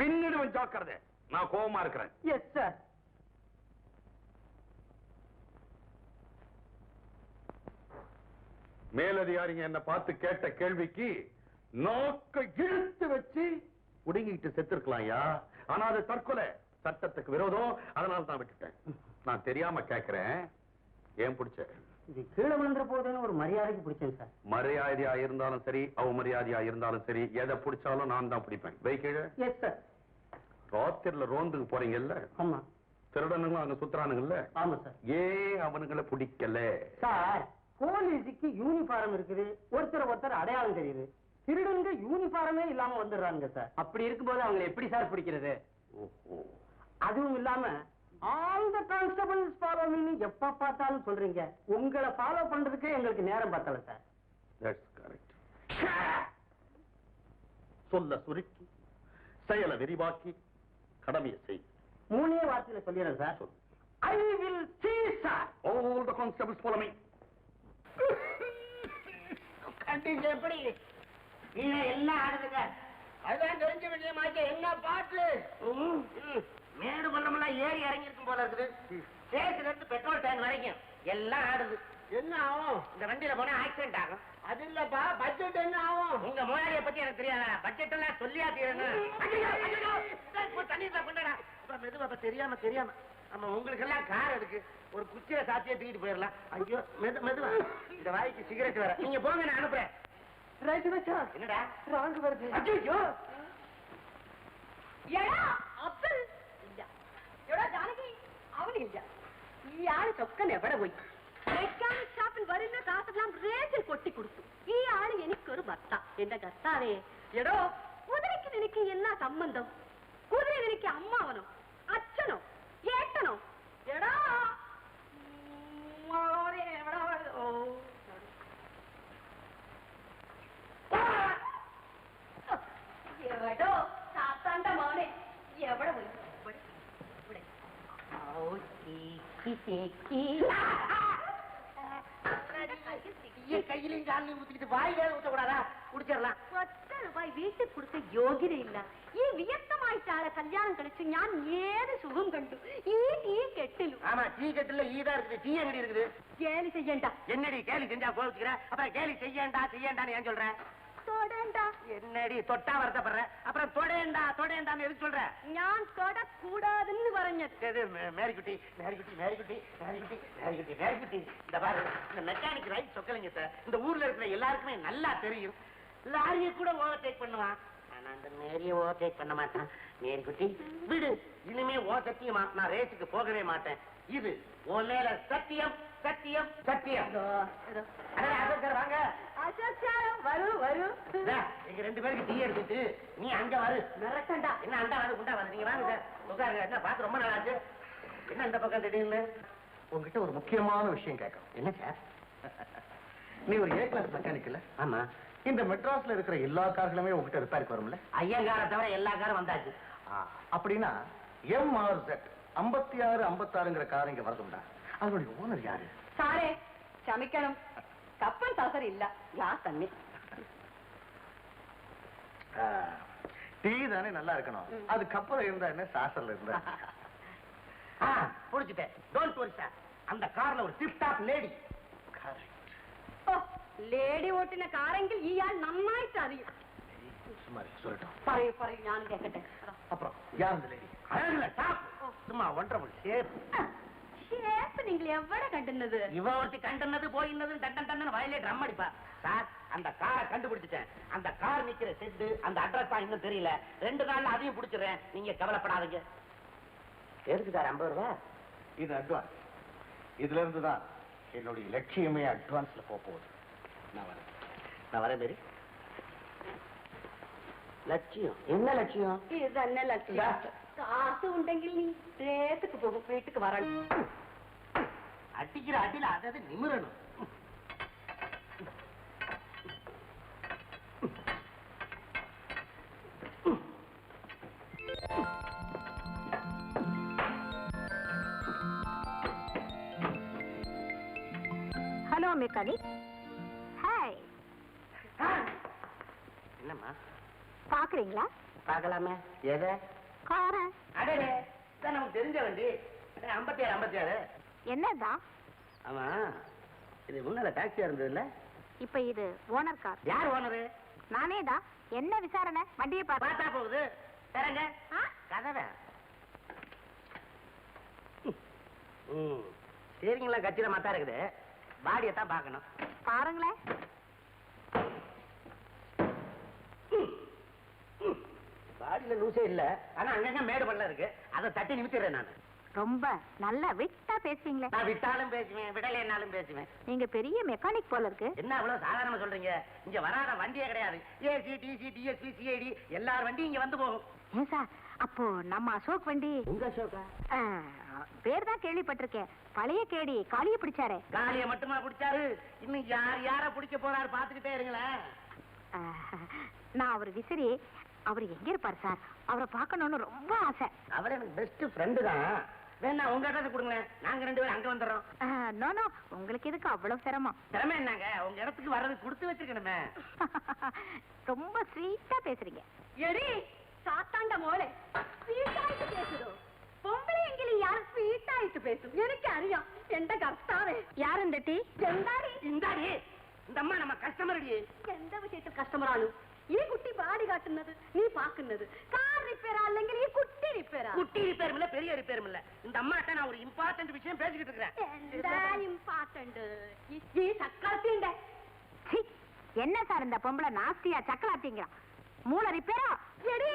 பின்னிடுவன் ஜாக்கிரதை. நான் கோபமா இருக்கிறேன். Yes sir. மேலதிகாரிங்க என்ன பார்த்து கேட்ட கேள்விக்கு நோக்க இழுத்து வச்சு உடுங்கிட்டு செத்துருக்கலாம்யா. ஆனா அது தற்கொலை, சட்டத்துக்கு விரோதம். அதனால தான் விட்டுட்டேன். நான் தெரியாம கேட்கிறேன், ஏன் பிடிச்ச? இது கீழே விழுந்துற போதுன்னு ஒரு மரியாதைக்கு பிடிச்சேன் சார். மரியாதையா இருந்தாலும் சரி, அவமரியாதையா இருந்தாலும் சரி, எதை பிடிச்சாலும் நான் தான் பிடிப்பேன். வை கீழே. Yes sir. ராத்திரில ரோந்துக்கு போறீங்கல்ல? ஆமா. திருடனுங்களும் அங்க சுத்துறானுங்கல்ல? ஆமா சார். ஏன் அவனுங்களை பிடிக்கல? சார், போலீஸுக்கு யூனிஃபார்ம் இருக்குது, ஒருத்தர் அடையாளம் தெரியுது. திருடனுங்க யூனிஃபார்மே இல்லாம வந்துடுறாங்க சார். அப்படி இருக்கும்போது அவங்களை எப்படி சார் பிடிக்கிறது? அதுவும் இல்லாம all the constables follow me எப்ப பார்த்தாலும் சொல்றீங்க. உங்களை ஃபாலோ பண்றதுக்கே எங்களுக்கு நேரம் பத்தல சார். That's correct. சொல்ல சுருக்கி செயலை விரிவாக்கி கடமையை செய். மூணே வார்த்தையில சொல்லிடுறேன் sir. I will see sir. All the constables follow me. கண்டிப்பா எப்படி நீங்க எல்லாம் ஆடுதுங்க. அதுதான் தெரிஞ்ச விஷயமாச்சு. என்ன பாட்டு மேடு பள்ளமெல்லாம் ஏறி இறங்கி இருக்கும் போல இருக்குது. ஸ்டேஷன்ல இருந்து பெட்ரோல் டேங்க் வரைக்கும் எல்லாம் ஆடுது. என்ன ஆகும்? இந்த வண்டியில போனா ஆக்சிடென்ட் ஆகும். அது இல்லப்பா, பட்ஜெட் என்ன ஆகும்? உங்க முதலாளியை பத்தி எனக்கு தெரியாதா? பட்ஜெட் எல்லாம் சொல்லியா தீரணும். தண்ணீர்ல கொண்டா மெதுவா தெரியாம நம்ம உங்களுக்கு எல்லாம் கார் இருக்கு. ஒரு குச்சியை சாத்தியே தூக்கிட்டு போயிடலாம். ஐயோ மெதுவா. இந்த வாய்க்கு சிகரெட் வேற. நீங்க போங்க, நான் அனுப்புறேன். ரைட் வச்சா. என்னடா ராங்கு வருது? ஐயோ എടാ അബ്ദുൽ ഇല്ല. എടാ ജാനകി അവനില്ല. ഈ ആള് ചൊക്കൻ എവിടെ പോയി? മെക്കാനിക് ഷാപ്പിൽ വരുന്ന കാസെല്ലാം റേറ്റിൽ കൊട്ടിക്കൊടുത്തു. ഈ ആള് എനിക്കൊരു ഭർത്ത. എന്റെ കർത്താവേ, എടോ കുതിരയ്ക്ക് നിനക്ക് എന്നാ സംബന്ധം? കുതിര നിനക്ക് അമ്മാവനോ അച്ഛനോ ഏട്ടനോ? എടാ എവിടോ താത്താന്റെ മോനെ എവിടെ പോയി? கையிலையும் காலையும் ஊத்திக்கிட்டு வாய் வேலை ஊத்தக்கூடாதா? குடிச்சிடலாம். 10 രൂപ വീട്ടിൽ കൊടുത്ത യോഗ്യതയില്ല. ഈ വിയക്തമായിട്ട് ആളെ കല്യാണം കഴിച്ചു ഞാൻ ഏത് സുഖം കണ്ടു. ഈ ടീ കെട്ടിലും. ஆமா, டீ கெட்டில ஈதா இருக்குது. டீ எங்கடி இருக்குது? கேலி செய்யண்டா. என்னடி கேலி செஞ்சா கோவிச்சுக்கிற? அப்புறம் கேலி செய்யண்டான்னு ஏன் சொல்ற? தொடேண்டா. என்னடி தொட்டா வருத்தப்படுற? அப்புறம் தொடேண்டான்னு எதுக்கு சொல்ற? ഞാൻ തൊടக்கூடாதுன்னு പറഞ്ഞത്. மேரிக்குட்டி இந்த பாரு, இந்த மெக்கானிக் ரைட் சொக்கலைங்க சார். இந்த ஊர்ல இருக்கிற எல்லாருக்குமே நல்லா தெரியும். லாரியை கூட ஓவர்டேக் பண்ணுவான். ஆனா அந்த மேரிய ஓவர்டேக் பண்ண மாட்டான். மேரிக்குட்டி விடு, இனிமே ஓ சத்தியமா நான் ரேஸுக்கு போகவே மாட்டேன். இது உன் மேல சத்தியம். வாங்க எங்க 2 பேருக்கு டீ எடுத்துட்டு நீ அங்க வரு. மிரட்டண்டா. என்ன அண்டா வந்து குண்டா வந்து நீங்க வாங்க சார். உட்காருங்க. என்ன பார்த்து ரொம்ப நாளாச்சு. என்ன இந்த பக்கம் திடீர்னு? உங்ககிட்ட ஒரு முக்கியமான விஷயம் கேட்கணும். என்ன சார்? நீ ஒரு ஏ கிளாஸ் மெக்கானிக் இல்ல? ஆமா. இந்த மெட்ராஸ்ல இருக்கிற எல்லா கார்களுமே உங்ககிட்ட ரிப்பேருக்கு வரும்ல? ஐயங்கார தவிர எல்லா காரும் வந்தாச்சு. அப்படின்னா MRZ 56 56ங்கிற கார் இங்க வருதுண்டா. அதனுடைய ஓனர் யாரு? സാറേ ക്ഷമിക്കണം, കപ്പൻ സസറില്ല, ഗ്ലാസ് തന്നെ. டீ தானே நல்லா இருக்கணும். அது கப்பல இருந்தா என்ன, சாசர்ல இருந்தா? புடிச்சிட்டேன். Don't worry sir. அந்த கார்ல ஒரு டிப் டாப் லேடி. ലേഡി ഓട്ടിന കാറെങ്കിൽ ഇയാൾ നന്നായിട്ട് അറിയും. പറയൂ ഞാൻ കേക്കട്ടെ. அப்புறம் யார் அந்த லேடி? அழகுல டாப். சும்மா வண்டர்ஃபுல் ஷேப். ஷேப் நீங்க எவ்வளவு கண்டுனது? இவ ஒருத்தி கண்டுனது போயினது டன் வயலே ட்ரம் அடிப்பா. சார், அந்த காரை கண்டுபிடிச்சிட்டேன். அந்த கார் நிக்கிற செட்டு, அந்த அட்ரஸ் தான் இன்னும் தெரியல. 2 நாள்ல அதையும் பிடிச்சிடுறேன். நீங்க கவலைப்படாதீங்க. எதுக்கு சார் 50 ரூபா? இது அட்வான்ஸ். இதுல இருந்து தான் என்னுடைய லட்சியமே அட்வான்ஸ்ல போகுது. நான் வரேன் மேரி. லட்சியம் என்ன லட்சியம்? இது തന്നെ ലക്ഷ്യം. காசு உണ്ടെങ്കിൽ நீ ரேத்துக்கு போகும், வீட்டுக்கு வரணும். அடிக்கிற அடியில அதாவது நிமிரணும். Hello mechanic. ஹாய். என்னம்மா பாக்குறீங்களா? பார்க்கலாமே எதை? கார அடே இதான் நமக்கு தெரிஞ்ச வண்டி. 57 57. என்னதான்? ஆமா, இது முன்னால டாக்ஸியா இருந்தது இல்ல? இப்ப இது ஓனர் கார். யார் ஓனரு? நானே தான். என்ன விசாரணை? வண்டியை பார்த்தா போகுது. தரங்க கதவை. சரிங்களா, கட்சியில மத்தா இருக்குது. பாடியை தான் பார்க்கணும். பாருங்களேன். பாடியில லூசே இல்ல, ஆனா அங்கங்க மேடு பள்ள இருக்கு. அதை தட்டி நிமித்திடுறேன் நான். ரொம்ப நல்லா விட்டா பேசுவீங்களே. நான் விட்டாலும் பேசுவேன், விடலைன்னாலும் பேசுவேன். நீங்க பெரிய மெக்கானிக் போல இருக்கு. என்ன அவ்வளவு சாதாரணமா சொல்றீங்க? இங்க வராத வண்டியே கிடையாது. ஏசி, டிசி, டிஎஸ்பி, சிஐடி எல்லார் வண்டியும் இங்க வந்து போகும். ஏன் சார், அப்போ நம்ம அசோக் வண்டி? உங்க அசோகா? பேர் தான் கேள்விப்பட்டிருக்கேன். பழைய கேடி காளிய பிடிச்சாரே. காளிய மட்டுமா பிடிச்சாரு? இன்னும் யார பிடிக்க போறாரு பாத்துக்கிட்டே இருங்களேன். நான் அவர் விசிறி. அவர் எங்க இருப்பார் சார்? அவரை பார்க்கணும்னு ரொம்ப ஆசை. அவர் எனக்கு பெஸ்ட் ஃப்ரெண்டு தான். வேணா உங்க இடத்தை கொடுங்க, நாங்க 2 பேரும் அங்க வந்துடுறோம். நோ நோ, உங்களுக்கு எதுக்கு அவ்வளவு சிரமம்? திறமை என்னங்க, உங்க இடத்துக்கு வர்றது கொடுத்து வச்சிருக்கணுமே. ரொம்ப ஸ்வீட்டா பேசுறீங்க. எடி சாத்தாண்ட மோளே, ஸ்வீட்டாயிட்டு பேசுதோ. பொம்பளை எங்கிலும் யாரும் ஸ்வீட்டாயிட்டு பேசும் எனக்கு அறியாம். எந்த கர்த்தாவே யார் இந்த டீ? எந்தாடி இந்தாடி, இந்த அம்மா நம்ம கஸ்டமர். எந்த விஷயத்தில் கஸ்டமர் ஆளு? ഈ കുട്ടി ബാഡി കാട്ടുന്നത് നീ പാക്കുന്നത് കാർ റിപ്പയർ അല്ലെങ്കിൽ ഈ കുട്ടി റിപ്പയർ குட்டி ரிப்பேரும் இல்ல, பெரிய ரிப்பேரும் இல்ல. இந்த அம்மாட்ட நான் ஒரு இம்பார்ட்டன்ட் விஷயம் பேசிக்கிட்டு இருக்கேன். എന്താ ഇംപോർട്ടന്റ്? ഈ ചക്കളത്തിന്റെ என்ன சார் இந்த பொம்பளை நாஸ்தியா ചക്കളാത്തിங்கற മൂല റിപ്പയറാ? എടി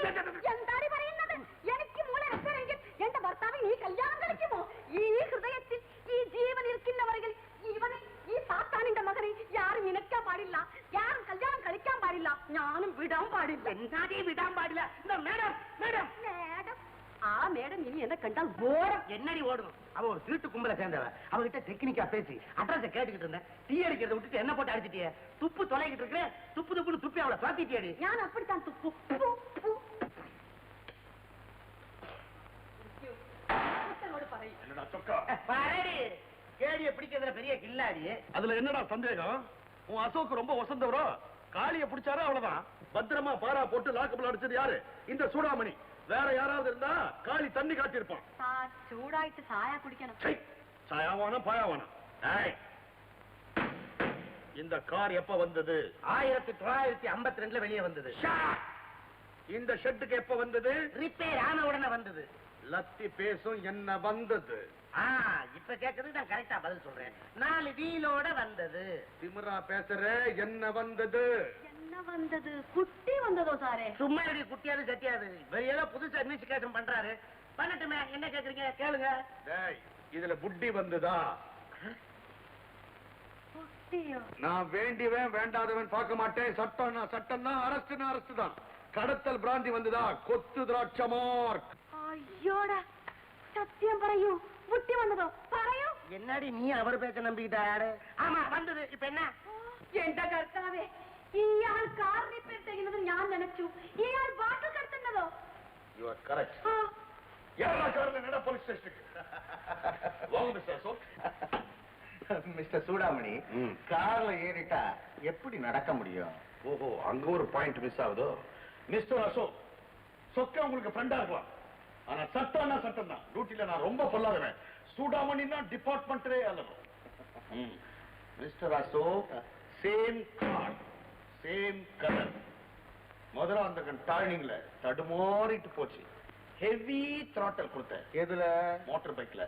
എന്താടി പറയുന്നത്? എനിക്ക് മൂല റിപ്പയർ എങ്കിൽ എന്റെ ഭർത്താവ് നീ കല്യാണം കഴിക്കുമോ? ഈ ഹൃദയത്തിൽ ഈ ജീവൻ ഇരിക്കുന്നവരെങ്കിൽ ഇവനെ ഈ സാത്താനിന്റെ മകനെ யாரும் நினைக்க பாடில்ல, யாரும் கல்யாணம் கழிക്കാൻ பாடில்ல, ஞானும் விடாம பாடில்ல. என்னடி விடாம பாடில்ல? இந்த மேடம் மேடம் மேடம் ஆ மேடம் இனி என்ன கண்டால் ஓடும். என்னடி ஓடணும்? அவ ஒரு திருட்டு கும்பல சேர்ந்தவ. அவகிட்ட டெக்னிக்கா பேசி அட்ரஸ கேட்டுக்கிட்டு இருந்தேன். டீ அடிக்கிறத விட்டுட்டு என்ன போட்டு அடிச்சிட்டியே? துப்பு தொலைக்கிட்டு இருக்கிறேன். துப்பு துப்புன்னு துப்பி அவளை பாத்திட்டியடி. ஞான் அப்படித்தான் துப்பு. என்னடா சொக்கா? பாரடி, கேடிய பிடிக்கிறதுல பெரிய கில்லாடி. அதுல என்னடா சந்தேகம்? உன் அசோக் ரொம்ப வசந்தவரோ? காளிய பிடிச்சாரா அவ்வளவுதான். பத்திரமா பாரா போட்டு லாக்கப்ல அடிச்சது யாரு? இந்த சூடாமணி. வேற யாராவது இருந்தா காளி தண்ணி காட்டியிருப்பான். சூடாயிட்டு சாயா குடிக்கணும். சாயாவானா பாயாவானா? இந்த கார் எப்ப வந்தது? 1952 வெளியே வந்தது. இந்த ஷெட்டுக்கு எப்ப வந்தது? ரிப்பேர் ஆன உடனே வந்தது. லத்தி பேசும் என்ன வந்தது? இப்ப கேட்கறதுக்கு நான் கரெக்டா பதில் சொல்றேன். 4 வீலோட வந்தது. திமிரா பேசுற. என்ன வந்தது? என்ன வந்தது? குட்டி வந்ததோ சாரே? சும்மா எப்படி குட்டியாது சட்டியாது? வேற ஏதோ புதுசா இன்வெஸ்டிகேஷன் பண்றாரு. பண்ணட்டுமே, என்ன கேக்குறீங்க கேளுங்க. டேய், இதுல புட்டி வந்ததா? குட்டியோ? நான் வேண்டியவன் வேண்டாதவன் பார்க்க மாட்டேன். சட்டம்னா சட்டம் தான், அரஸ்ட்னா அரஸ்ட் தான். கடத்தல் பிராந்தி வந்ததா? கொத்து திராட்சை மார்க். ஐயோடா, சத்தியம் പറയൂ. புட்டி வந்ததோ പറയൂ. என்னடி நீ அவர் பேச்ச நம்பிக்கிட்டாரு? ஆமா வந்தது. இப்ப என்ன? എന്റെ കർത്താവേ, ഇയാൾ കാർ റിപ്പയർ ചെയ്യുന്നത് ഞാൻ നനച്ചു. ഇയാൾ ബാട്ടിൽ കടത്തുന്നതോ? You are correct. யாரா கார்ல நட போலீஸ் ஸ்டேஷனுக்கு. வாங்க மிஸ்டர் அசோக். மிஸ்டர் சூடாமணி, கார்ல ஏறிட்டா எப்படி நடக்க முடியும்? ஓஹோ, அங்க ஒரு பாயிண்ட் மிஸ் ஆகுதோ? மிஸ்டர் அசோக், சொக்க உங்களுக்கு ஃப்ரெண்டா இருக்கலாம். ஆனா சட்டம்னா சட்டம் தான். டியூட்டில நான் ரொம்ப பொல்லாதவன். சூடாமணின்னா டிபார்ட்மெண்ட்டே அல்லவா? Mister Ashok, same car, same colour. முதல்ல அந்த டர்னிங்ல தடுமாறிட்டு போச்சு. ஹெவி த்ராட்டல் கொடுத்தேன். எதுல? மோட்டார் பைக்ல.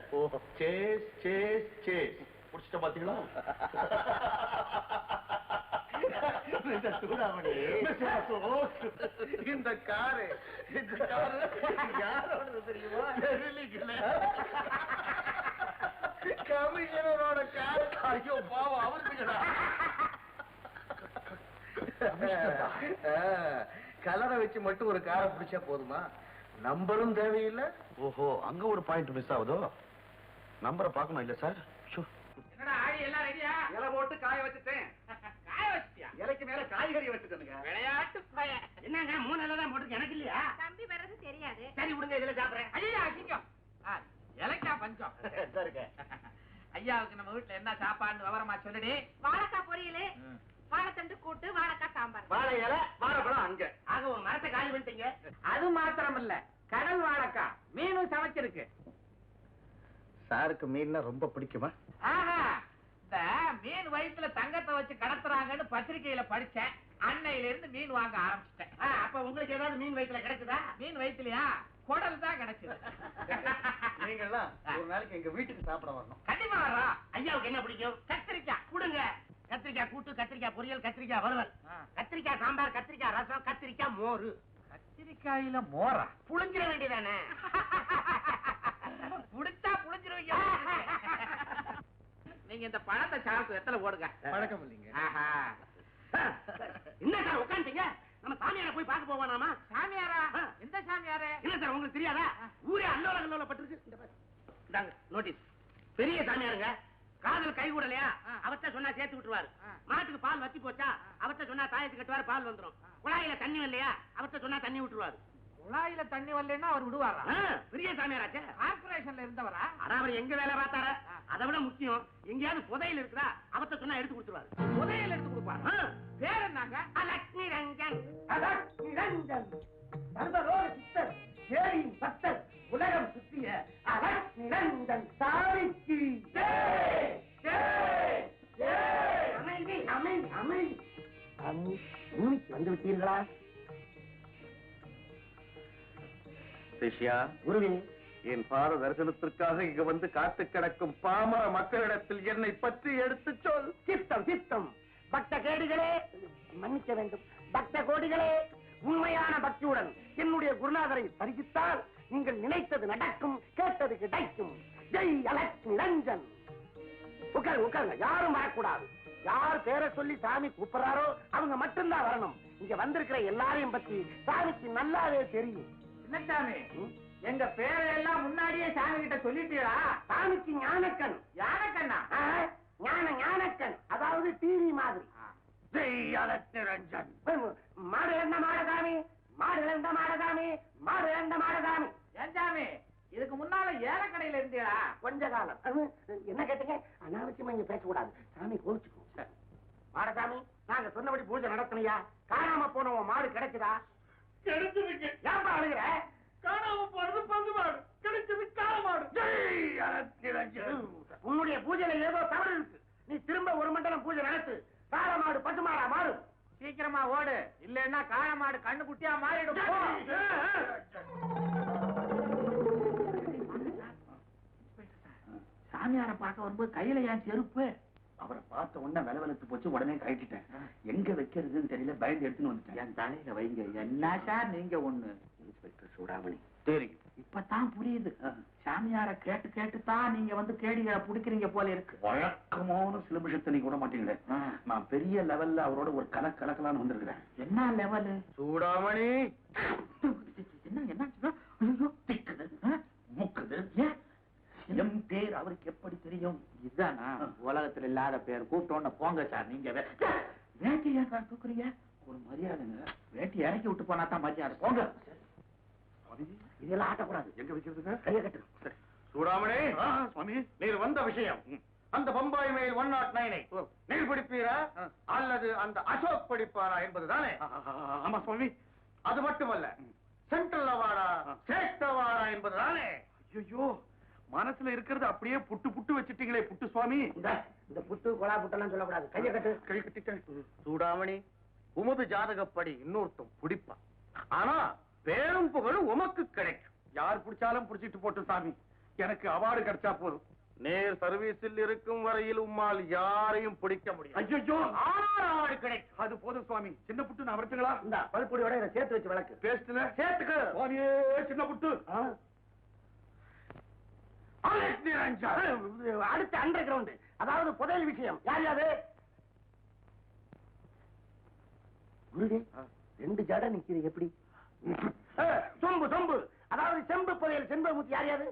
Chase chase chase. புடிச்சிட்ட பாத்தீங்களா? மிஸ்டர் சூடாமணி, மிஸ்டர் அசோக், இந்த காரு யாரோட தெரியுமா? கமிஷனரோட காரு. ஐயோ பாவம், அவருக்குடா. கலரை வச்சு மட்டும் ஒரு காரை பிடிச்சா போதுமா? நம்பரும் தேவையில்லை. ஓஹோ, அங்க ஒரு பாயிண்ட் மிஸ் ஆகுதோ? நம்பரை பார்க்கணும் இல்ல சார்? என்னடா ஆடி எல்லாம் ரெடியா? இலை போட்டு காய வச்சுட்டேன். காய வச்சிட்டியா? இலைக்கு மேல காய்கறி வச்சுட்டேனுங்க. விளையாட்டு பையன். என்னங்க 3 இலை தான் போட்டுருக்கு, எனக்கு இல்லையா? தம்பி வர்றது தெரியாது. சரி விடுங்க, இதுல சாப்பிடுறேன். ஐயா அசிங்கம். இலைக்கா பஞ்சம். இருக்க ஐயாவுக்கு நம்ம வீட்டுல என்ன சாப்பாடு விவரமா சொல்லுடி. வாழைக்காய் பொரியல், வாழைத்தண்டு கூட்டு வாழைக்காய் சாம்பார். வாழை இலை வாழைப்பழம் அங்க. ஆக ஒரு மரத்தை காலி பண்ணிட்டீங்க. அது மாத்திரம் இல்ல, கடல் வாழைக்காய் மீனும் சமைச்சிருக்கு. சாருக்கு மீன்னா ரொம்ப பிடிக்குமா? ஆஹா, இந்த மீன் வயிற்றுல தங்கத்தை வச்சு கடத்துறாங்கன்னு பத்திரிகையில படிச்சேன். அன்னையில இருந்து மீன் வாங்க ஆரம்பிச்சிட்டேன். அப்ப உங்களுக்கு ஏதாவது மீன் வயிற்றுல கிடைக்குதா? மீன் வயிற்றுலயா? குடல் தான் கிடைச்சது. நீங்கெல்லாம் ஒரு நாளைக்கு எங்க வீட்டுக்கு சாப்பிட வரணும். கண்டிப்பா வர்றோம். ஐயாவுக்கு என்ன பிடிக்கும்? கத்திரிக்காய் கொடுங்க. கத்திரிக்காய் கூட்டு, கத்திரிக்காய் பொரியல், கத்திரிக்காய் வறுவல், கத்திரிக்காய் சாம்பார், கத்திரிக்காய் ரசம், கத்திரிக்காய் மோரு. கத்திரிக்காயில மோரா? புளிஞ்சிட வேண்டியதானே? புடிச்சா புளிஞ்சிருவீங்க. நீங்க இந்த பழத்தை சாப்பிட்டு எத்தனை போடுங்க. பழக்கம் இல்லைங்க. ஆஹா. என்ன சார் உட்காந்துட்டீங்க? நம்ம சாமியாரை போய் பார்க்க போவானாமா? சாமியாரா? எந்த சாமியாரு? இல்ல சார், உங்களுக்கு தெரியாதா? ஊரே அல்லோல கல்லோல பட்டிருக்கு. இந்தாங்க நோட்டீஸ். பெரிய சாமியாருங்க. காதல் கை கூடலையா? அவர்கிட்ட சொன்னா சேர்த்து விட்டுருவாரு. மாட்டுக்கு பால் வத்தி போச்சா? அவர்கிட்ட சொன்னா தாயத்து கட்டுவாரு, பால் வந்துரும். குழாயில தண்ணி வரலையா? அவர்கிட்ட சொன்னா தண்ணி விட்டுருவாரு. குழாயில தண்ணி வரலன்னா அவர் விடுவாரா? பெரிய சாமியாராச்சே. கார்பரேஷன்ல இருந்தவரா? ஆனா அவர் எங்க வேலை பார்த்தார? அதை விட முக்கியம், எங்கேயாவது புதையில் இருக்குதா? அவர்கிட்ட சொன்னா எடுத்து கொடுத்துருவாரு. புதையல் எடுத்து கொடுப்பாரு. பேர் என்னங்க? லட்சுமி ரஞ்சன். லட்சுமி ரஞ்சன் சர்வரோக சித்தர், ஏரியின் பக்தர், உலகம் சுற்றிய லட்சுமி ரஞ்சன் சாமிக்கு அமைதி அமைதி அமைதி. உண்மைக்கு வந்து விட்டீர்களா? சிஷ்யா, குருவே, என் பாத தரிசனத்திற்காக இங்க வந்து காத்து கிடக்கும் பாமர மக்களிடத்தில் என்னை பற்றி எடுத்துச் சொல். சித்தம் சித்தம். பக்த கேடிகளே, மன்னிக்க வேண்டும். பக்த கோடிகளே, உண்மையான பக்தியுடன் என்னுடைய குருநாதரை தரிசித்தால் நீங்கள் நினைத்தது நடக்கும், கேட்டது கிடைக்கும். ஜெய் லட்சுமி ரஞ்சன். உட்காருங்க உட்காருங்க, யாரும் வரக்கூடாது. யார் பேரை சொல்லி சாமி கூப்பிடுறாரோ அவங்க மட்டும்தான் வரணும். இங்க வந்திருக்கிற எல்லாரையும் பத்தி சாமிக்கு நல்லாவே தெரியும். என்ன சாமி, எங்க பேரையெல்லாம் முன்னாடியே சாமி கிட்ட சொல்லிட்டீங்களா? சாமிக்கு ஞானக்கண். யானைக்கண்ணா? ஞானக்கண், அதாவது டிவி மாதிரி. ஜெய் லட்சுமி ரஞ்சன். மாடு இழந்த மாடசாமி, மாடு இழந்த மாடசாமி, மாடு இழந்த மாடசாமி. ஏன் சாமி, இதுக்கு முன்னால ஏலக்கடையில இருந்தீங்களா? கொஞ்ச காலம். என்ன கேட்டீங்க? அனாவசியமா இங்க பேசக்கூடாது, சாமி கோவிச்சுக்கோ. மாடசாமி, நாங்க சொன்னபடி பூஜை நடத்தணையா? காணாம போன உன் மாடு கிடைக்குதா? கிடைச்சிருக்கு. ஏன்பா அழுகிற? காணாம போறது பந்து மாடு, கிடைச்சது காளை மாடு. ஜெய் லட்சுமி ரஞ்சன். உன்னுடைய பூஜையில ஏதோ தவறு இருக்கு. நீ திரும்ப ஒரு மண்டலம் பூஜை நடத்து. காள மாடு பசு மாடா மாறும். சீக்கிரமா ஓடு, இல்லன்னா காளை மாடு கண்ணு குட்டியா மாறிடும். போ. சாமியார பார்க்க வரும்போது கையில ஏன் செருப்பு? அவரை பார்த்த உடனே விலவெலுத்து போச்சு, உடனே கழட்டிட்டேன். எங்க வைக்கிறதுன்னு தெரியல, பயந்து எடுத்துன்னு வந்துட்டேன். என் தலையில வைங்க. என்ன சார் நீங்க ஒண்ணு? இன்ஸ்பெக்டர் சூடாமணி. தெரியும். இப்பதான் புரியுது. சாமியார கேட்டு கேட்டுதான் நீங்க வந்து கேடிகளை புடிக்கிறீங்க போல இருக்கு. வழக்கமான சிலபிஷத்தை நீ கூட மாட்டீங்களே. நான் பெரிய லெவல்ல அவரோட ஒரு கலக்கலான்னு வந்திருக்கிறேன். என்ன லெவலு? சூடாமணி. என்ன என்ன திக்குது, முக்குது. என் பேர் அவருக்கு எப்படி தெரியும்? இதுதானா உலகத்துல இல்லாத பேர்? கூப்பிட்டோன்னு போங்க சார். நீங்க வேட்டி ஏன் தூக்குறீங்க? ஒரு மரியாதைங்க. வேட்டி இறக்கி விட்டு போனா தான் மரியாதை. போங்க. இதெல்லாம் ஆட்டக்கூடாது. எங்க வைக்கிறதுங்க? கையை கட்டு. சூடாமணி, சுவாமி, நீர் வந்த விஷயம் அந்த பம்பாய் மேல் 109 நீர் பிடிப்பீரா அல்லது அந்த அசோக் படிப்பாரா என்பதுதானே? ஆமா சுவாமி. அது மட்டுமல்ல, சென்ட்ரல் அவார்டா ஸ்டேட் அவார்டா என்பதுதானே? ஐயோ, மனசுல இருக்கிறது அப்படியே புட்டு புட்டு வச்சுட்டீங்களே புட்டு சுவாமி. இந்த புட்டு கொலா புட்டெல்லாம் சொல்லக்கூடாது. கையை கட்டு. கை கட்டிட்டேன். சூடாமணி, உமது ஜாதகப்படி இன்னொருத்தம் பிடிப்பான். ஆனா பேரும் புகழும் உமக்கு கிடைக்கும். யார் பிடிச்சாலும் பிடிச்சிட்டு போட்டு சாமி, எனக்கு அவார்டு கிடைச்சா போதும். நேர் சர்வீஸில் இருக்கும் வரையில் உம்மால் யாரையும் பிடிக்க முடியும். ஐயோ, அவார்டு கிடைக்கும். அது போதும் சுவாமி. சின்ன புட்டு நான் வரட்டுங்களா? இந்த பல்பொடியோட இதை சேர்த்து வச்சு வளர்க்கு. பேஸ்ட்ல சேர்த்துக்கு. சுவாமியே, சின்ன புட்டு. அடுத்த அண்டர் கிரவுண்ட், அதாவது புதையல் விஷயம். யார் யாரு? குருவே, 2 ஜட நிக்கிறது எப்படி? சொம்பு சொம்பு, அதாவது செம்பு புதையல். செம்பமுத்தி யார் யாரு?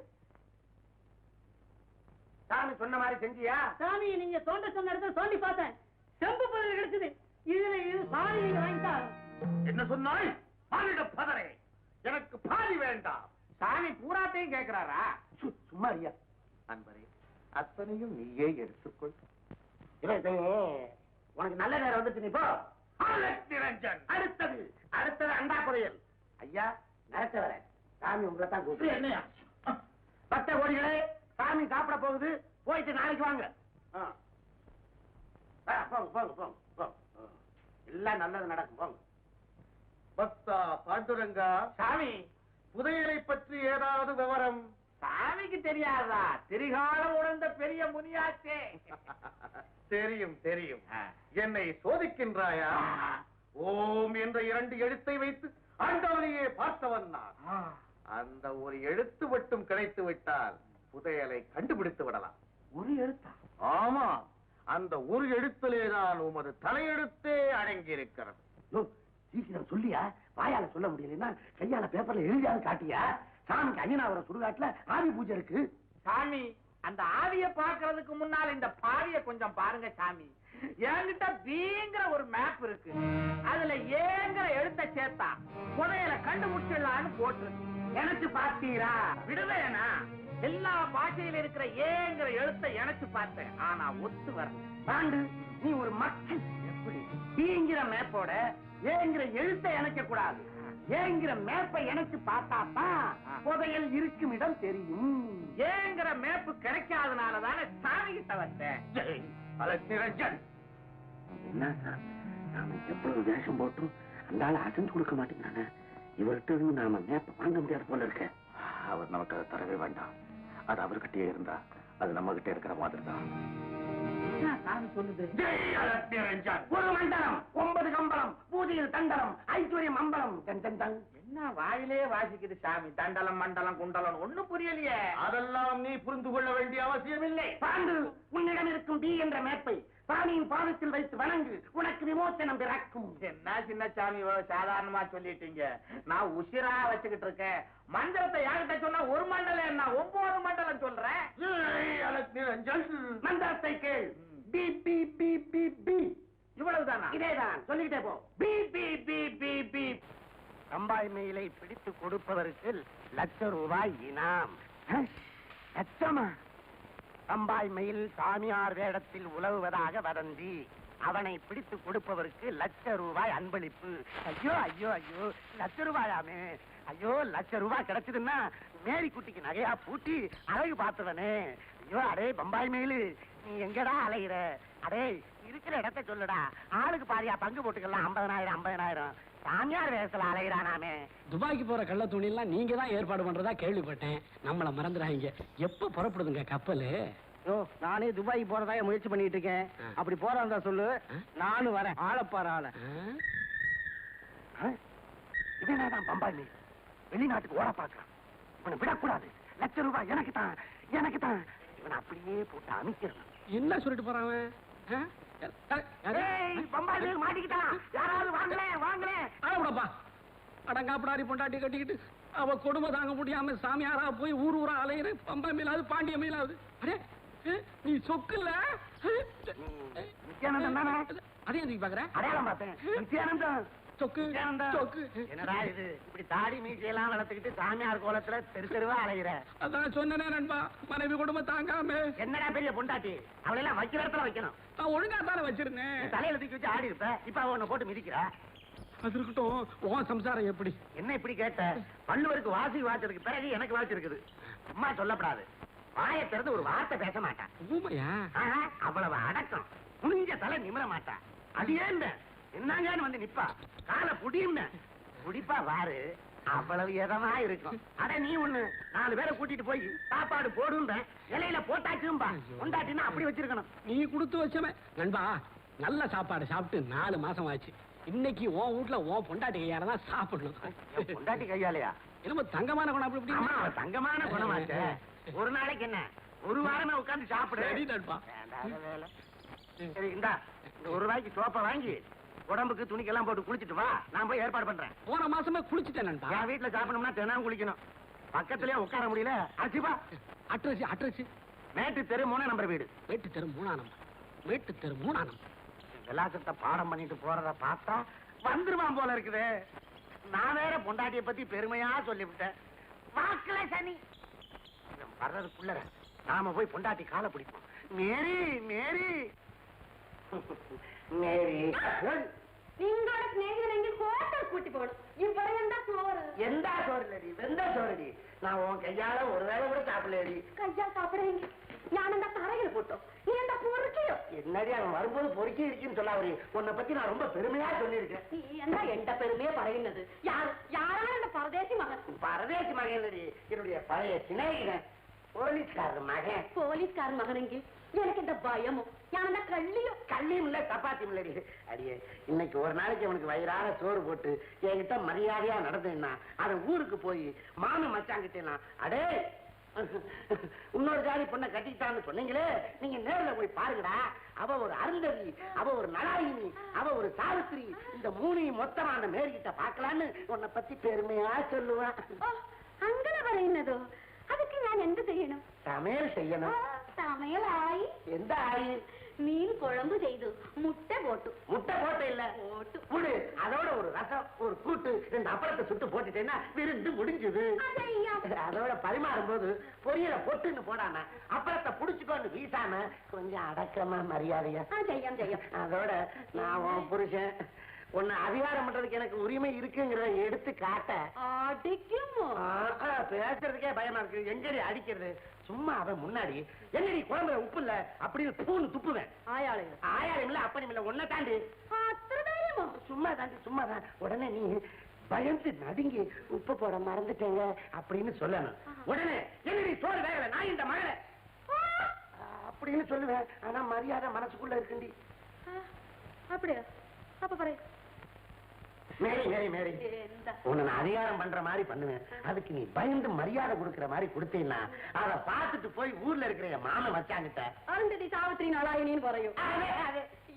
சாமி சொன்ன மாதிரி செஞ்சியா? சாமி, நீங்க தோண்ட சொன்ன இடத்துல தோண்டி பார்த்தேன், செம்பு பதில் கிடைச்சது. இதுல இது பாதி நீங்க வாங்கிட்டா. என்ன சொன்னாய்? பாலிட பதரே, எனக்கு பாதி வேண்டாம். சாமி பூராத்தையும் கேட்கிறாரா? சும்மா இருயா. அன்பரே, அத்தனையும் நீயே எடுத்துக்கொள். உனக்கு நல்ல நேரம் வந்துட்டு நீ போ. நிரஞ்சன், அடுத்தது அண்டா புதையல். ஐயா நடத்த வர சாமி உங்களை தான் கூப்பிட்டு. என்னையா பக்த கோடிகளே, சாமி சாப்பிட போகுது, போயிட்டு நாளைக்கு வாங்க. போங்க போங்க போங்க போங்க. எல்லாம் நல்லது நடக்கும், போங்க. பக்தா பாண்டுரங்கா, சாமி, புதையலை பற்றி ஏதாவது விவரம்? சாமிக்கு தெரியாதா? திரிகாலம் உணர்ந்த பெரிய முனியாச்சே. தெரியும் தெரியும். என்னை சோதிக்கின்றாயா? ஓம் என்ற 2 எழுத்தை வைத்து ஆண்டவனையே பார்த்தவன் நான். அந்த ஒரு எழுத்து மட்டும் கிடைத்து விட்டால் புதையலை கண்டுபிடித்து விடலாம். ஒரு எழுத்தா? ஆமா, அந்த ஒரு எழுத்திலேதான் உமது தலையெழுத்தே அடங்கி இருக்கிறது. சீக்கிரம் சொல்லியா? வாயால சொல்ல முடியலன்னா கையால பேப்பர்ல எழுதியாவது காட்டியா? சாமிக்கு ஐயனாவரம் சுடுகாட்டுல ஆவி பூஜை இருக்கு. சாமி, அந்த ஆவிய பாக்குறதுக்கு முன்னால் இந்த பாவிய கொஞ்சம் பாருங்க சாமி. என்கிட்ட பீங்கிற ஒரு மேப் இருக்கு. அதுல ஏங்கிற எழுத்த சேர்த்தா புதையலை கண்டுபிடிச்சிடலான்னு போட்டு எனக்கு பாத்தீரா? விடுவேனா? எல்லா பாஷையில இருக்கிற ஏங்கிற எழுத்த எனக்கு பார்த்தேன். ஆனா ஒத்து வரல. பாண்டு, நீ ஒரு மக்கள். எப்படி பீங்கிற மேப்போட ஏங்கிற எழுத்தை இணைக்க கூடாது. ஏங்கிற மேப்பை இணைச்சு பார்த்தாதான் புதையல் இருக்கும் இடம் தெரியும். ஏங்கிற மேப்பு கிடைக்காதனாலதானே சாமி கிட்ட வந்தேன். நிரஞ்சன், என்ன சார், நாம எவ்வளவு வேஷம் போட்டும் அந்த ஆளை அசைஞ்சு கொடுக்க மாட்டேங்கிறானே. இவர்கிட்ட இருந்து நாம மேப்பை வாங்க முடியாது போல இருக்க. அவர் நமக்கு அதை தரவே வேண்டாம். அது அவர்கிட்டயே இருந்தா அது நம்ம கிட்ட இருக்கிற மாதிரி தான். சாமி சொல்லுது. ஒரு மண்டலம், 9 கம்பளம், பூஜையில் தண்டலம், ஐஸ்வர்யம் அம்பலம். என்ன வாயிலே வாசிக்குது சாமி? தண்டலம் மண்டலம் குண்டலம் ஒண்ணும் புரியலையே. அதெல்லாம் நீ புரிந்து கொள்ள வேண்டிய அவசியம் இல்லை. பாண்டு, உன்னிடம் இருக்கும் பி என்ற மேப்பை சாமியின் பாதத்தில் வைத்து வணங்கு, உனக்கு விமோசனம் பிறக்கும். என்ன சின்ன சாமி சாதாரணமா சொல்லிட்டீங்க. நான் உசிரா வச்சுக்கிட்டு இருக்கேன். மந்திரத்தை யார்கிட்ட சொன்னா ஒரு மண்டலம் என்ன 9 மண்டலம் சொல்றேன். நிரஞ்சன், மந்திரத்தை கேள். பி பி பி பி பி. இவ்வளவுதானா? இதேதான், சொல்லிக்கிட்டே போ. பி பி பி பி பி. ரம்பாய் மயிலை பிடித்து கொடுப்பவருக்கு ₹1,00,000 இனாம். லட்சமா? ரம்பாய் மயில் சாமியார் வேடத்தில் உலவுவதாக வதந்தி. அவனை பிடித்து கொடுப்பவருக்கு ₹1,00,000 அன்பளிப்பு. ஐயோ ஐயோ ஐயோ, ₹1,00,000 ஐயோ, ₹1,00,000 கிடைச்சதுன்னா மேரி குட்டிக்கு நகையா பூட்டி அழகு பார்த்தவனே. ஐயோ, அடே பம்பாய் மயிலு, நீ எங்கடா அலைகிற? அடே, இருக்கிற இடத்த சொல்லுடா. ஆளுக்கு பாதியா பங்கு போட்டுக்கலாம். 50,000 சாமியார் வேஷத்துல அலைகிறானாமே. துபாய்க்கு போற கள்ள துணி எல்லாம் நீங்க தான் ஏற்பாடு பண்றதா கேள்விப்பட்டேன். நம்மள மறந்துடாங்க. எப்ப புறப்படுதுங்க கப்பல்? நானே துபாய்க்கு போறதா முயற்சி பண்ணிட்டு இருக்கேன். அப்படி போறதா சொல்லு, நானும் வரேன். ஆளப்பாரு ஆள. இவனாதான் பம்பாய் மீன். வெளிநாட்டுக்கு ஓட பாக்குறான். இவனை விடக்கூடாது. ₹1,00,000 எனக்கு தான், எனக்கு தான். இவனை அப்படியே போட்டு அமைக்கிறான். என்ன சொல்லிட்டு போறான்? பம்பாய் மீன் மாட்டிக்கிட்டான். யாராவது வாங்கல வாங்கல. ஆடப்பா, அடங்காப்படாரி பொண்டாட்டி கட்டிக்கிட்டு அவ கொடுமை தாங்க முடியாம சாமியாரா போய் ஊர் ஊரா அலையிற. பம்பா மீனாவது பாண்டிய மீனாவது. அடே, நீ சொக்குல நித்யானந்தம் தானே? அதே எதுக்கு பாக்குற? அடையாளம் பார்த்தேன். நித்யானந்தம். சொக்கு சொக்கு. என்னடா இது, இப்படி தாடி மீசையெல்லாம் வளர்த்துக்கிட்டு சாமியார் கோலத்துல தெருவா அலைகிற? அதான் சொன்னனே நண்பா, மனைவி குடும்பம் தாங்காம. என்னடா பெரிய பொண்டாட்டி, அவளெல்லாம் வைக்கிற இடத்துல வைக்கணும். நான் ஒழுங்கா தானே வச்சிருந்தேன். தலையில தூக்கி வச்சு ஆடி இருப்ப, இப்ப அவனை போட்டு மிதிக்கிறா. அது இருக்கட்டும், உன் சம்சாரம் எப்படி? என்ன இப்படி கேட்ட? பல்லுவருக்கு வாசி வாச்சதுக்கு பிறகு எனக்கு வாசி இருக்குது. சும்மா சொல்லப்படாது. வாயை திறந்து ஒரு வார்த்தை பேச மாட்டான். ஊமையா? அவ்வளவு அடக்கம். புனிஞ்ச தலை நிமிர மாட்டான். அது ஏன் என்னங்கன்னு வந்து நிப்பா. காலை புடியும்ன குடிப்பா வாரு. அவ்வளவு எதமா இருக்கும். அட நீ ஒண்ணு 4 பேரை கூட்டிட்டு போய் சாப்பாடு போடும்ப, இலையில போட்டாச்சும்பா. கொண்டாட்டினா அப்படி வச்சிருக்கணும். நீ கொடுத்து வச்சவன் நண்பா. நல்ல சாப்பாடு சாப்பிட்டு 4 மாசம் ஆச்சு. இன்னைக்கு உன் வீட்டுல உன் பொண்டாட்டி கையால தான் சாப்பிடணும். பொண்டாட்டி கையாலையா? என்னமோ தங்கமான குணம் அப்படி ஆமா, தங்கமான குணமாச்ச. ஒரு நாளைக்கு என்ன, ஒரு வாரமே உட்கார்ந்து சாப்பிடு. சரி நண்பா. சரி, இந்தா இந்த ₹1 சோப்பை வாங்கி உடம்புக்கு துணிக்கெல்லாம் போட்டு குளிச்சுட்டு வா. நான் போய் ஏற்பாடு பண்றேன். போன மாசமே குளிச்சுட்டேன் நண்பா. என் வீட்டுல சாப்பிடணும்னா தினம் குளிக்கணும். பக்கத்திலேயே உட்கார முடியல. அச்சிப்பா. அட்ரஸ் மேட்டு தெரு 3 நம்பர் வீடு. மேட்டு தெரு 3ஆம் நம்பர். மேட்டு தெரு 3ஆம் நம்பர். விலாசத்தை பாடம் பண்ணிட்டு போறத பார்த்தா வந்துருவான் போல இருக்குது. நான் வேற பொண்டாட்டிய பத்தி பெருமையா சொல்லிவிட்டேன். வாக்குல சனி. வர்றதுக்குள்ள நாம போய் பொண்டாட்டி காலை பிடிப்போம். மேரி மேரி. மேரி നിങ്ങളുടെ സ്നേഹിതനെങ്കിൽ ഹോട്ടൽ കൂട്ടി പോകണം ഇവിടെ എന്താ ചോറ് എന്താ ചോറില്ലടി വെന്ത ചോറടി நான் உன் கையால ஒரு வேளை கூட சாப்பிடலடி കയ്യാൽ സാപ്പിടെങ്കിൽ ഞാൻ എന്താ തറയിൽ പോട്ടോ നീ എന്താ പൊറിക്കയോ என்னடி அவன் வரும்போது பொறுக்கி இருக்குன்னு சொல்லாவரி உன்னை பத்தி நான் ரொம்ப பெருமையா சொல்லியிருக்கேன் നീ എന്താ എന്റെ പെരുമയെ പറയുന്നത് யாராണ് എന്റെ പരദേശി മകൻ பரதேசி மகன் இல்லடி என்னுடைய பழைய சிநேகிதன் போலீஸ்காரர் மகன் പോലീസുകാരൻ മകനെങ്കിൽ எனக்கு இந்த பயமோ ഞാൻ എന്താ கள்ளியோ கல்லியும் இல்ல சப்பாத்தியும் இல்லடி அடியே இன்னைக்கு ஒரு நாளைக்கு அவனுக்கு வயிறார சோறு போட்டு என்கிட்ட மரியாதையா நடந்தேன்னா அவன் ஊருக்கு போய் மாமன் மச்சாங்கிட்டேனா அடே இன்னொரு ஜாதி பொண்ணை கட்டிக்கிட்டான்னு சொன்னீங்களே நீங்க நேர்ல போய் பாருங்கடா அவ ஒரு அருந்ததி அவ ஒரு நலாயினி அவ ஒரு சாவித்திரி இந்த மூணையும் மொத்தமா அந்த மேரிகிட்ட பாக்கலான்னு உன்னை பத்தி பெருமையா சொல்லுவான் അങ്ങനെ പറയുന്നതോ അതൊക്കെ ഞാൻ എന്ത് ചെയ്യണം சமையல் செய்யணும் സമയമായി எந்த ஆயி മീൻ കുഴമ്പ് ചെയ്തു മുട്ട പോട്ടു முட்டை போட்ட இல்ல போட்டு புடு அதோட ஒரு ரசம் ஒரு கூட்டு ரெண்டு அப்பளத்தை சுட்டு போட்டுட்டேன்னா விருந்து முடிஞ்சது அதோட பரிமாறும் போது பொரியல பொட்டுன்னு போடாம அப்பளத்தை புடிச்சுக்கொண்டு வீசாம கொஞ்சம் அடக்கமா மரியாதையா ചെയ്യാം ചെയ്യാം அதோட நான் உன் புருஷன் உன்னை அதிகாரம் பண்றதுக்கு எனக்கு உரிமை இருக்குங்கிறத எடுத்து காட்ட അടിക്കുമോ பேசுறதுக்கே பயமா இருக்கு எங்கடி அடிக்கிறது சும்மா அவன் முன்னாடி என்னடி குழம்புல உப்பு இல்ல அப்படின்னு பூன்னு துப்புவேன் അയാളെ ஆயாரம் இல்ல அப்பனும் இல்ல உன்னை தாண்டி അത്ര ധൈര്യമോ சும்மா தாண்டி சும்மா தான் உடனே நீ பயந்து நடுங்கி உப்பு போட மறந்துட்டேங்க அப்படின்னு சொல்லணும் உடனே என்னடி சோறு வேகல நான் இந்த மகளை அப்படின்னு சொல்லுவேன் ஆனா மரியாதை மனசுக்குள்ள இருக்குண்டி அப்படியா அப்ப പറയൂ மேரி மேரி மேரி എന്താ உன்னை நான் அதிகாரம் பண்ற மாதிரி பண்ணுவேன் அதுக்கு நீ பயந்து மரியாதை கொடுக்கற மாதிரி கொடுத்தீங்கன்னா அதை பார்த்துட்டு போய் ஊர்ல இருக்கிற என் மாமன் மச்சாங்கிட்ட അരുന്ധതി സാവിത്രി നളായിനിന്ന് പറയൂ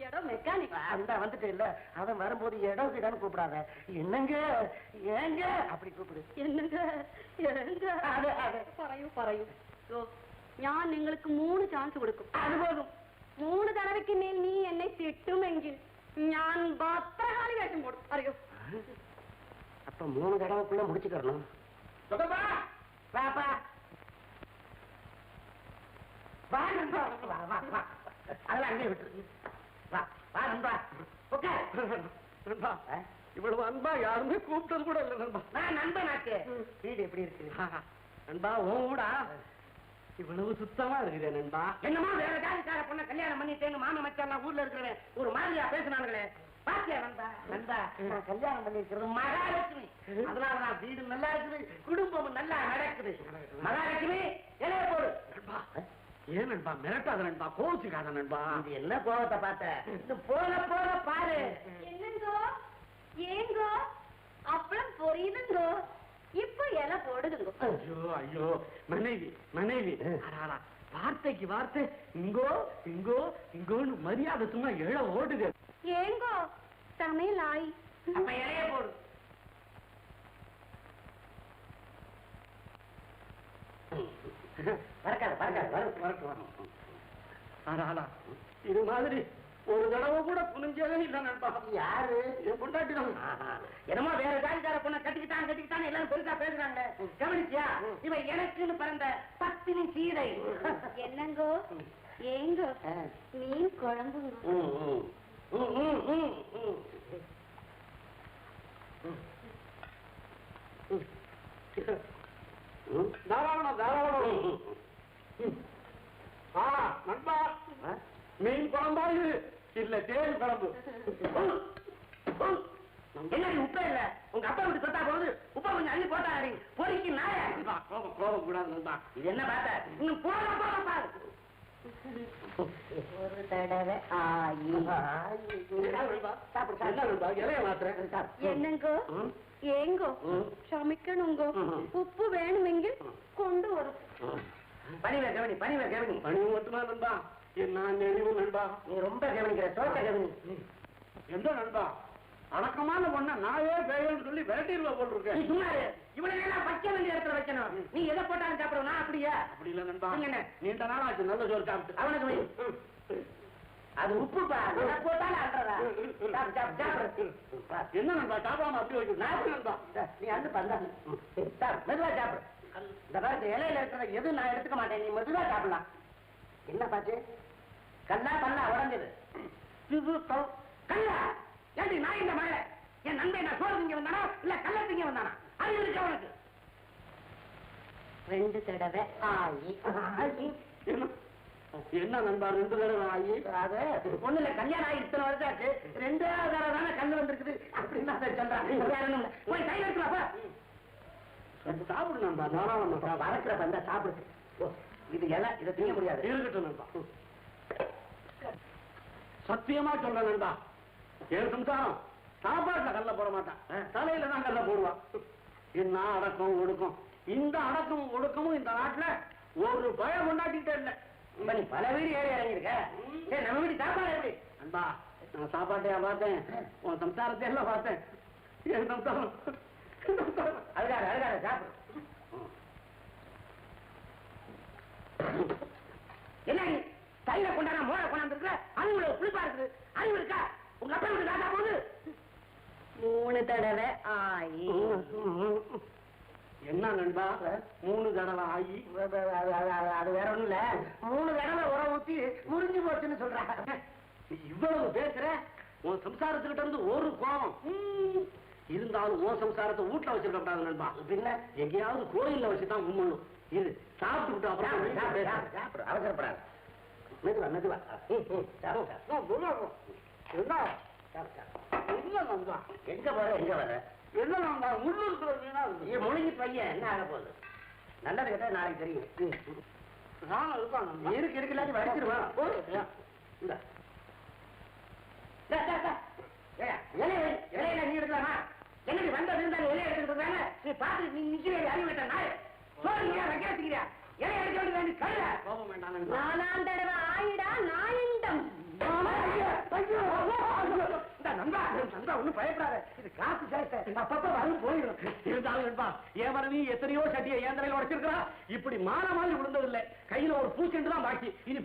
എടോ മെക്കാനിക് அந்த வந்துட்டு இல்ல அவன் வரும்போது இடம் கிடன்னு கூப்பிடாத என்னங்க ஏங்க அப்படி கூப்பிடு என்னங்க പറയൂ പറയൂ ഞാൻ നിങ്ങൾക്ക് 3 ചാൻസ് കൊടുക്കും அது போதும் 3 തടവയ്ക്ക് മേൽ നീ എന്നെ തിട്ടുമെങ്കിൽ ഞാൻ ഭദ്രകാളി വേഷം പോടും അറിയോ அப்ப 3 தடவைக்குள்ள முடிச்சுக்கணும் வாப்பா வா நண்பா வா வா வா அதெல்லாம் அங்கே விட்டு வா வா நண்பா உட்கார் நண்பா இவ்வளவு அன்பா யாருமே கூப்பிட்டது கூட இல்லை நண்பா நான் நண்பனாக்கு வீடு எப்படி இருக்கு நண்பா உன் கூட இவ்வளவு சுத்தமா இருக்குது நண்பா என்னமா வேற ஜாதிக்கார பொண்ணை கல்யாணம் பண்ணிட்டேன்னு மாம மச்சான் ஊர்ல இருக்கிறவன் ஒரு மாதிரியா பேசினாங்களே பாத்தியா நண்பா நண்பா நான் கல்யாணம் பண்ணிருக்கிறது மகாலட்சுமி அதனாலதான் வீடு நல்லா இருக்குது குடும்பமும் நல்லா நடக்குது மகாலட்சுமி இலைய போடு நண்பா ஏன் நண்பா மிரட்டாத நண்பா கோவிச்சுக்காத நண்பா இது என்ன கோவத்தை பார்த்த போக போக பாரு என்னங்கோ ஏங்கோ அப்பளம் பொரியுதுங்கோ இப்ப இலை போடுதுங்கோ ஐயோ ஐயோ மனைவி மனைவி அடாடா வார்த்தைக்கு வார்த்தை இங்கோ இங்கோ இங்கோன்னு மரியாதை சும்மா எழ ஓடுது ஏங்கோ சமையலாய் அப்ப இலைய போடு வரக்காத வரக்காத வரட்டும் அடாடா இது மாதிரி ஒரு தடவை கூட புனிஞ்சதே இல்ல நண்பா யாரு என் பொண்டாட்டி தான் என்னமோ வேற ஜாதிக்கார பொண்ணை கட்டிக்கிட்டான் எல்லாரும் பெருசா பேசுறாங்க கவனிச்சியா இவன் எனக்குன்னு பிறந்த பத்தினி சீதை என்னங்கோ ஏங்கோ மீன் குழம்புங்க தாராளம் தாராளம் நண்பா மீன் குழம்பா இது இல்ல தேன் குழம்பு என்ன உப்பே இல்ல உங்க அப்பா விட்டு சொத்தா போகுது உப்பா கொஞ்சம் அள்ளி போட்டாடி பொறிக்கு நாய கோபம் கோபம் கூடாது நண்பா இது என்ன பார்த்த இன்னும் போக போக பாரு ஒரு தடவை ஆயி இலைய மாத்திரம் என்னங்கோ ஏங்கோ ക്ഷമിക്കണുங்கோ உப்பு வேணுமெങ്കിൽ கொண்டுவரும் பணிவை கவனி பணி மட்டுமா நண்பா என்ன நெளிவு நண்பா நீ ரொம்ப கவனிக்கிற தோட்ட கவனி எந்த நண்பா அடக்கமான பொண்ண நாயே பேயன்னு சொல்லி விரட்டிடுவா போல் நீ இருக்கேன் சும்மா இவனை எல்லாம் வைக்க வேண்டிய இடத்துல வைக்கணும் நீ எதை போட்டாலும் சாப்பிடுவோம் நான் அப்படியா அப்படி இல்ல நண்பா என்ன? நீண்ட நாள் ஆச்சு நல்ல சோறு சாப்பிட்டு அவனுக்கு வை. அது உப்புப்பா எதை போட்டாலும் அன்றதா சாப்பிடு என்ன நண்பா சாப்பிடாம அப்படி வைக்க நண்பா நீ அண்டு பந்தா மெதுவா சாப்பிடு இந்த மாதிரி இலையில இருக்கிற எது நான் எடுத்துக்க மாட்டேன் நீ மெதுவா சாப்பிடலாம் என்ன பாச்சு கல்லா பல்லா உடஞ்சது கல்லா ஏண்டி நான் இந்த மழை என் நண்பன் நான் சோறு திங்க வந்தானா இல்ல கல்ல திங்க வந்தானா அது இருக்கு அவனுக்கு 2 தடவை ஆயி என்ன நண்பா 2 தடவை ஆகி அது ஒண்ணு இல்ல கல்யாணம் ஆகி இத்தனை வருஷம் ஆச்சு 2வது தடவை தானே கல்லு வந்திருக்குது அப்படின்னு அதை சொல்றான் போய் கையில் எடுத்துலாப்பா சாப்பிடு நண்பா நானும் வளர்க்கிற பந்தா சாப்பிடு இது எல்லாம் இதை திங்க முடியாது இருக்கட்டும் நண்பா சத்தியமா சொல்றேன் நண்பா ஏழு சம்சாரம் சாப்பாட்டுல கல்ல போட மாட்டான் தலையில தான் கல்ல போடுவான் என்ன அடக்கம் ஒடுக்கம் இந்த அடக்கம் ஒடுக்கமும் இந்த நாட்டுல ஒரு பயம் கொண்டாட்டிக்கிட்டே இல்லை நீ பல வீடு ஏறி இறங்கிருக்க சரி நம்ம வீடு சாப்பாடு எப்படி நண்பா நான் சாப்பாட்டையா பார்த்தேன் உன் சம்சாரத்தை எல்லாம் பார்த்தேன் என் சம்சாரம் அதுக்காக சாப்பிடு என்ன கையில கொண்டாட மோட கொண்டாந்து அறிவுல புளிப்பா இருக்குது அறிவு இருக்கா உங்க அப்பா வீட்டு தாத்தா போகுது 3 தடவை ஆயி என்ன நண்பா 3 தடவை ஆகி அது வேற ஒண்ணும் இல்ல 3 தடவை உரம் ஊத்தி முறிஞ்சு போச்சுன்னு சொல்றாங்க இவ்வளவு பேசுற உன் சம்சாரத்துக்கிட்ட இருந்து ஒரு கோபம் இருந்தாலும் உன் சம்சாரத்தை வீட்டுல வச்சிருக்க கூடாது நண்பா பின்ன எங்கேயாவது கோயில்ல வச்சுதான் கும்பிடணும் இது சாப்பிட்டு அப்புறம் அவசரப்படாது மெதுவா மெதுவா எங்க வர எங்க வர என்ன உள்ளூர் முழுங்கி பையன் என்ன ஆக போகுது நல்லது கேட்டா நாளைக்கு தெரியும் இருக்கு இருக்கு இல்லாட்டி வடிச்சிருவான் இலையில நீ எடுக்கலாமா என்னடி வந்தது இருந்தாலும் இலையை எடுத்துக்கிட்டு நீ பார்த்து நீ நிக்கிறேன் அறிவு விட்ட நாய் சோறுங்கிறியா வைக்கிறா இலையை எடுக்க வேண்டியது கழுத கோபம் வேண்டாம் 4ஆம் தடவை ஆயிடா நாயண்டம் ஒண்ணும் பயப்படாத இது காசு சேர்த்த அப்பப்ப வரும் போயிடும் இருந்தாலும் நண்பா என் வரவி எத்தனையோ சட்டியை ஏந்தரையில் உடைச்சிருக்கிறா இப்படி மாற மாதிரி விழுந்ததில்லை கையில ஒரு பூச்செண்டு தான் பாக்கி இனி